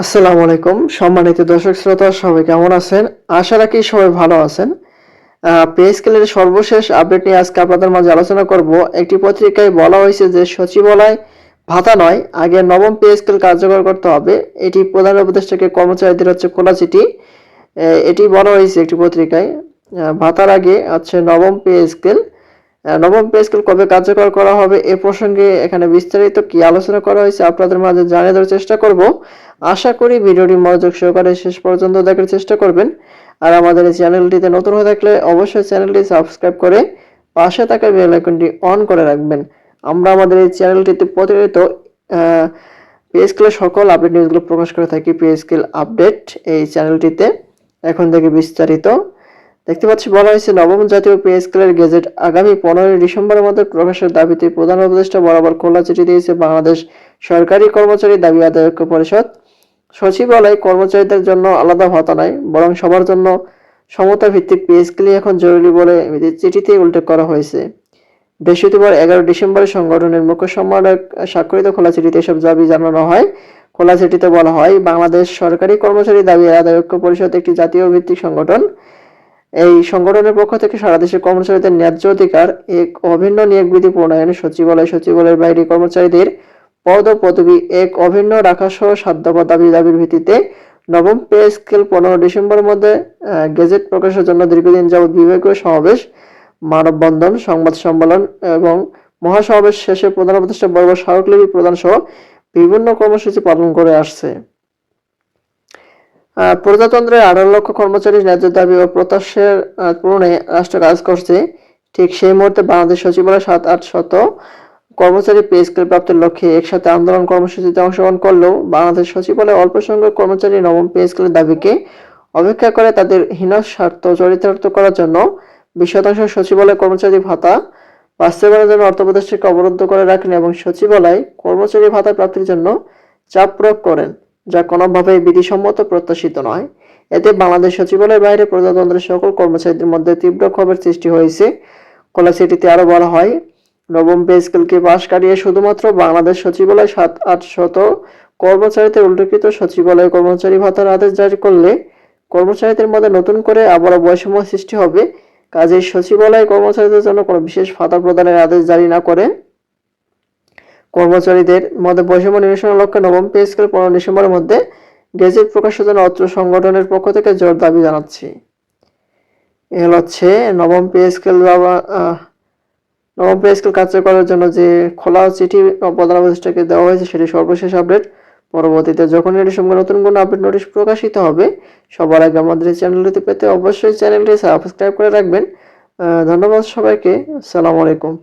আসসালামু আলাইকুম সম্মানিত দর্শক শ্রোতা সবাই কেমন আছেন? আশা রাখি সবাই ভালো আছেন। পে স্কেলের সর্বশেষ আপডেট নিয়ে আজকে আপনাদের মাঝে আলোচনা করব। একটি পত্রিকায় বলা হয়েছে যে সচিবালয় ভাতা নয়, আগে নবম পে স্কেল কার্যকর করতে হবে। এটি প্রধান উপদেষ্টাকে কর্মচারীদের খোলা চিঠি। এটি বলা হয়েছে একটি পত্রিকায়। ভাতার আগে নবম পে স্কেল। নবম পে স্কেল কবে কার্যকর করা হবে এ প্রসঙ্গে এখানে বিস্তারিত কি আলোচনা করা হয়েছে আপনাদের মাঝে জানিয়ে দেওয়ার চেষ্টা করব। আশা করি ভিডিওটি মনোযোগ সহকারে শেষ পর্যন্ত দেখার চেষ্টা করবেন। আর আমাদের এই চ্যানেলটিতে নতুন হয়ে থাকলে অবশ্যই চ্যানেলটি সাবস্ক্রাইব করে পাশে থাকা বেল আইকনটি অন করে রাখবেন। আমরা আমাদের এই চ্যানেলটিতে প্রতিনিয়ত পে স্কেলের সকল আপডেট নিউজগুলো প্রকাশ করে থাকি। পে স্কেল আপডেট এই চ্যানেলটিতে এখন থেকে বিস্তারিত দেখতে পাচ্ছি বলা হয়েছে নবম জাতীয় পে স্কেলের গেজেট আগামী 15 ডিসেম্বরের মধ্যে প্রকাশের দাবিতে প্রধান উপদেষ্টা বরাবর খোলা চিঠি দিয়েছে বাংলাদেশ সরকারি কর্মচারী দাবি আদায় ঐক্য পরিষদ। সচিবালয় কর্মচারীদের জন্য আলাদা ভাতা নয়, বরং সবার জন্য সমতা ভিত্তিক পে স্কেলই এখন জরুরি বলে চিঠিতে উল্লেখ করা হয়েছে। বৃহস্পতিবার 11 ডিসেম্বরে সংগঠনের মুখ্য সম্পাদক স্বাক্ষরিত খোলা চিঠিতে এসব দাবি জানানো হয়। খোলা চিঠিতে বলা হয়, বাংলাদেশ সরকারি কর্মচারী দাবি আদায় ঐক্য পরিষদ একটি জাতীয় ভিত্তিক সংগঠন। এই সংগঠনের পক্ষ থেকে সারা দেশের কর্মচারীদের ন্যায্য অধিকার এক অভিন্ন নিয়োগ বিধি প্রণয়ন, সচিবালয়ের বাইরে কর্মচারীদের পদ ও পদবি এক অভিন্ন রাখা সহ 7 দফা দাবির ভিত্তিতে নবম পে স্কেল 15 ডিসেম্বরের মধ্যে গেজেট প্রকাশের জন্য দীর্ঘদিন যাবৎ বিভাগীয় সমাবেশ, মানববন্ধন, সংবাদ সম্মেলন এবং মহাসমাবেশ শেষে প্রধান উপদেষ্টা বরাবর স্মারকলিপি প্রদান সহ বিভিন্ন কর্মসূচি পালন করে আসছে। প্রজাতন্ত্রের 18 লক্ষ কর্মচারীর ন্যায্য দাবি ও প্রত্যাশার পূরণে রাষ্ট্র কাজ করছে। ঠিক সেই মুহূর্তে বাংলাদেশ সচিবালয় 7-8 কর্মচারী পে স্কেল প্রাপ্তির লক্ষ্যে একসাথে আন্দোলন কর্মসূচিতে অংশগ্রহণ করলেও বাংলাদেশ সচিবালয় অল্প সংখ্যক কর্মচারী নবম পে স্কেলের দাবিকে অপেক্ষা করে তাদের হীন স্বার্থ চরিতার্থ করার জন্য 20% সচিবালয় কর্মচারী ভাতা বাস্তবায়নের জন্য অর্থ উপদেষ্টাকে অবরুদ্ধ করে রাখেন এবং সচিবালয় কর্মচারী ভাতা প্রাপ্তির জন্য চাপ প্রয়োগ করেন, যা কোনোভাবেই বিধিসম্মত প্রত্যাশিত নয়। এতে বাংলাদেশ সচিবালয়ের বাইরে প্রজাতন্ত্রের সকল কর্মচারীদের মধ্যে তীব্র ক্ষোভের সৃষ্টি হয়েছে। খোলা চিঠিতে আরো বলা হয়, নবম পে স্কেলকে পাশ কাটিয়ে শুধুমাত্র বাংলাদেশ সচিবালয় 7-8 কর্মচারীদের উল্লেখিত সচিবালয় কর্মচারী ভাতার আদেশ জারি করলে কর্মচারীদের মধ্যে নতুন করে আবারও বৈষম্য সৃষ্টি হবে। কাজেই সচিবালয় কর্মচারীদের জন্য কোনো বিশেষ ভাতা প্রদানের আদেশ জারি না করে কর্মচারীদের মধ্যে বৈষম্য নিরসনের লক্ষ্যে নবম পে স্কেল 15 ডিসেম্বরের মধ্যে গেজেট প্রকাশের জন্য অত্র সংগঠনের পক্ষ থেকে জোর দাবি জানাচ্ছি। এ হচ্ছে নবম পে স্কেল কার্যকরের জন্য যে খোলা চিঠি প্রধান উপদেষ্টাকে দেওয়া হয়েছে সেটি সর্বশেষ আপডেট। পরবর্তীতে যখন এটি সঙ্গে নতুন কোনো আপডেট নোটিশ প্রকাশিত হবে সবার আগে আমাদের এই চ্যানেলটি পেতে অবশ্যই চ্যানেলটি সাবস্ক্রাইব করে রাখবেন। ধন্যবাদ সবাইকে। আসসালামু আলাইকুম।